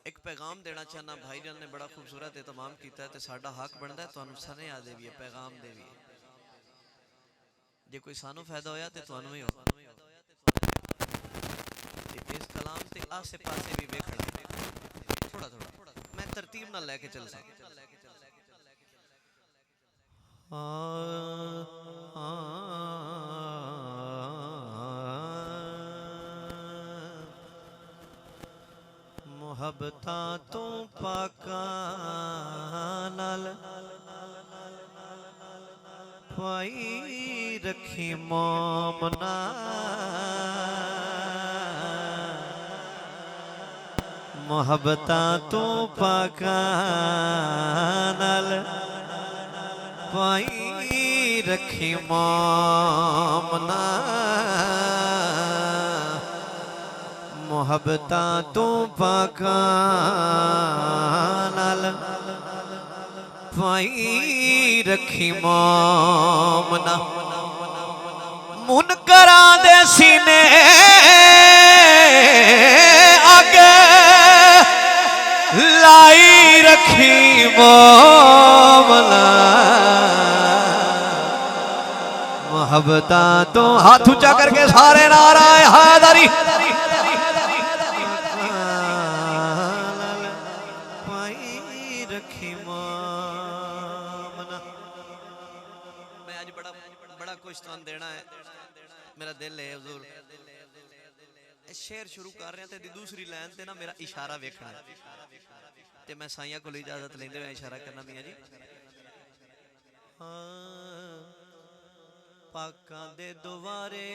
एक पैगाम देना चाहना, भाईजान ने बड़ा खूबसूरत एहतमाम किया है, साडा हक बनता है तुहानू सनेहा देवीए, पैगाम देवीए। जे कोई सानू फायदा होया तो तुहानू ही हो। इस कलाम ते आसे पासे भी वेखना थोड़ा थोड़ा, मैं तरतीब नाल लेके चल सा। मुहब्बतां तू पाकां नाल पाई रखी मोमना, मुहब्बतां तू पाकां नाल पाई रखी मोमना, मुहब्बतां तू पाकां नाल पाई रखी मोमना। मुनकरां दे सीने आगे लाई रखी मोमना, मुहब्बतां तो हाथ ऊंचा करके सारे नारा हैदरी। मैं आज बड़ा कुछ तुहानू देना है, मेरा दिल है हुजूर। शेर शुरू कर रहे हैं ते दूसरी लाइन ते ना मेरा इशारा वेखना है, ते मैं साइयां को इजाजत लेंदे हुए इशारा करना मियां जी। पाकां दे दुआरे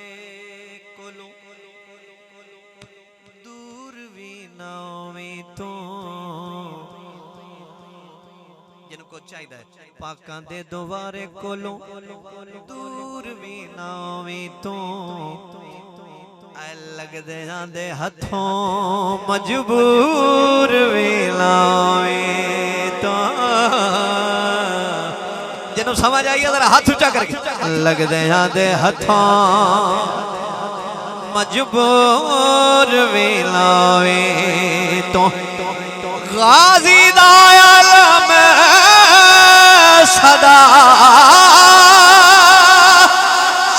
कोलों दूर भी ना होवीं तू, जिनको चाहिए पाकां दे दुआरे कोलों दूर भी ना होवीं तू, लगदे जांदे हथों मजबूर भी ना होवीं तू। जिन्हों समझ आई जरा हाथ ऊंचा करके, लगदे जांदे हथों मजबूर भी ना होवीं तू। गाजी दा आलम सदा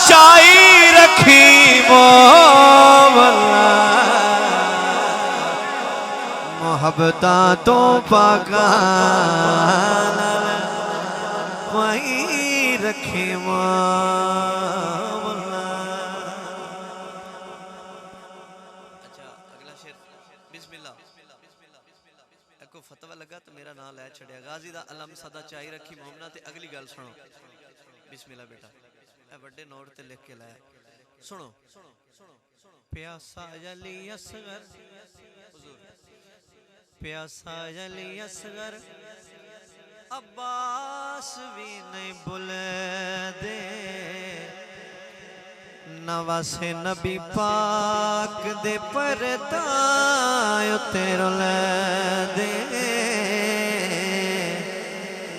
चाई रखी मोमना, मुहब्बतां तो पाकां पाई रखी मोमना। अच्छा अगला शेर बिस्मिल्लाह। को फतवा लगा तो मेरा नाम लै छड़िया, गाजी दा अलम सदा चाई रखी मोमना। ते अगली गल सुनो, बिस्मिल्लाह बेटा, ए बड़े नोट ते लिख के लाया सुनो। प्यासा अली असगर हुजूर, प्यासा अली असगर अब्बास भी नहीं बुले दे, नवासे नबी पाक दे परदायो तेरो ले दे,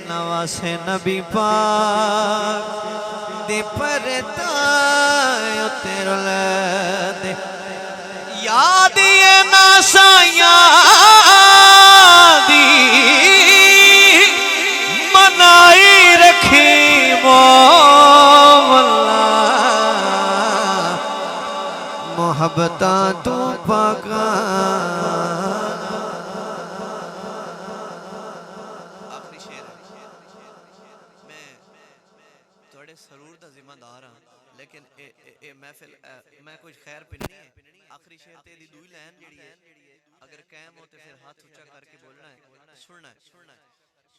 नवासे नबी पाक दे परदायो तेरो ले दे। याद ये ना साइयां दी मनाई रखी मोमना, मुहब्बतां तू पाकां। आखिरी शेर है, मैं थोड़े सरूर दा जिम्मेदार हाँ, लेकिन ए महफिल मैं कुछ खैर पिन्नी है। आखिरी शेर ते दी दूई लाइन जेड़ी है, अगर कायम हो तो फिर हाथ ऊंचा करके बोलना है, सुनना है।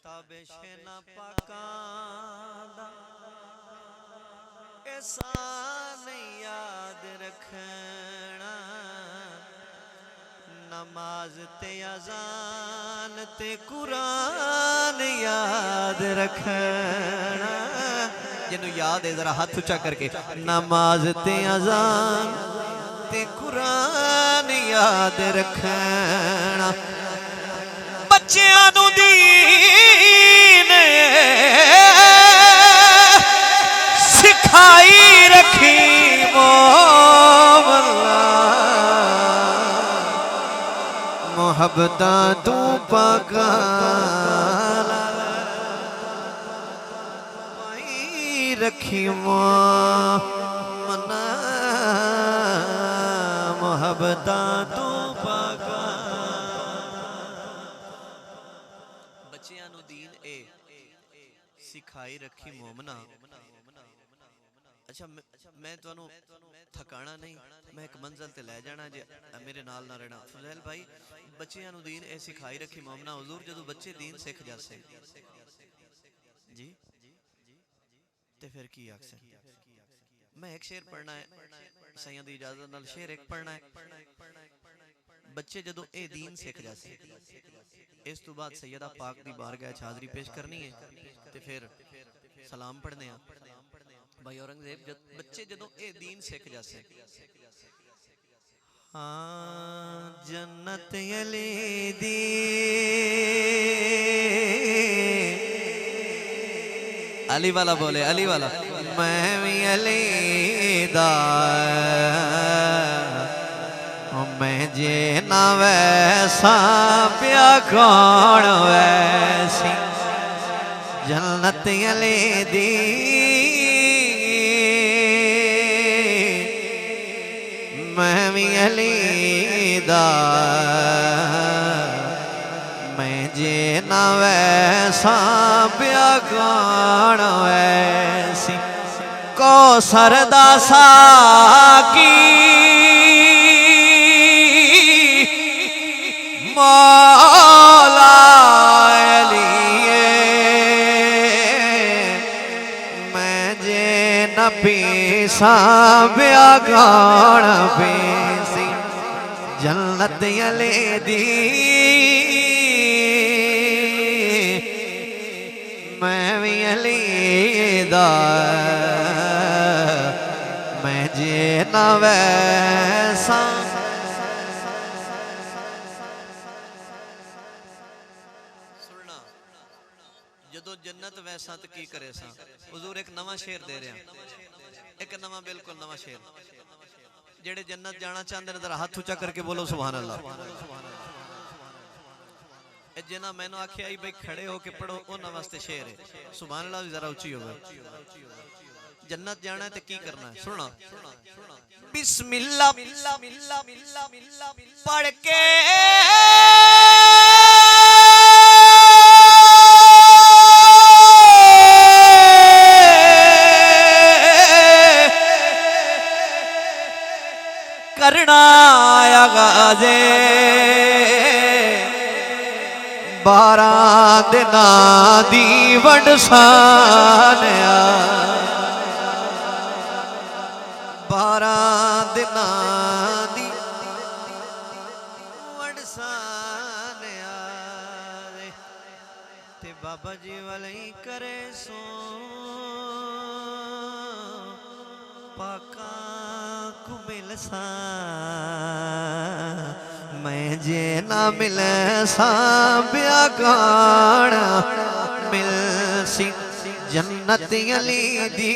ताबेशे ना पाकां दा एहसान याद रखना, नमाज ते अजान ते कुरान याद रखना। जिन्हों याद है जरा हाथ ऊंचा करके, नमाज ते अजान ते कुरान याद रखना। बच्चियां नूं दीन सिखाई रखी मोमना, मोहब्बता तू पाका रखी मना मोहब्बता तू पाका। बच्चियां नू दीन ए सिखाई रखी मोमना। अच्छा मैं तुहानू थकाना नहीं, मैं एक मंजिल ते लै जाना जे मेरे नाल ना रहना। फजैल भाई बच्चियां नू दीन ए सिखाई रखी मोमना। हुजूर जदों बच्चे दीन सीख जासे जी ते फिर की आखसे। मैं एक शेर पढ़ना है, सैयद दी इजाजत नाल शेर एक पढ़ना है। बच्चे जदों ए दीन सीख जासे इस तो बाद सैयदा पाक दी बारगाह च हाज़री पेश करनी है ते फिर सलाम पढ़ने आ। भाई औरंगजेब बच्चे जदों ए दीन सीख जासे हाँ जन्नत अली दी अली वाला बोले अली वाला मैं भी अली दा मैं जे ना वैसा प्या कौन वैसी जन्नत अली दी मैं भी अली दा मैं जे ना वैसा प्या कौन वैसी कौसर दा साकी मौला अलिए मैं जे न पीसा ब्या कौन पीसी जन्नत अली दी मैं भी अली दा मैं जे न वैसा सुनना जदों जन्नत वैसा तो की करे सा। हुजूर एक नवा शेर दे रहे हैं, एक नवा बिल्कुल नवा शेर। जेड़े जन्नत जाना चाहते हैं जरा हाथ ऊंचा करके बोलो सुभान अल्लाह। जिन्ना मैनू आखिया भाई खड़े होके पढ़ो उन्हां वास्ते शेर है। सुभान अल्लाह जरा उची होवे। जन्नत जाना है तो की करना है सुना बिस्मिल्लाह पढ़ के करना आगाज़े 12 दिनां दी वंड सानिया 12 दिनां दी वंड सानिया ते बाबा जी वाले करे सो पाका को मिल सा मैं जे ना मिल सा ब्या कौन मिल सी जन्नत अली दी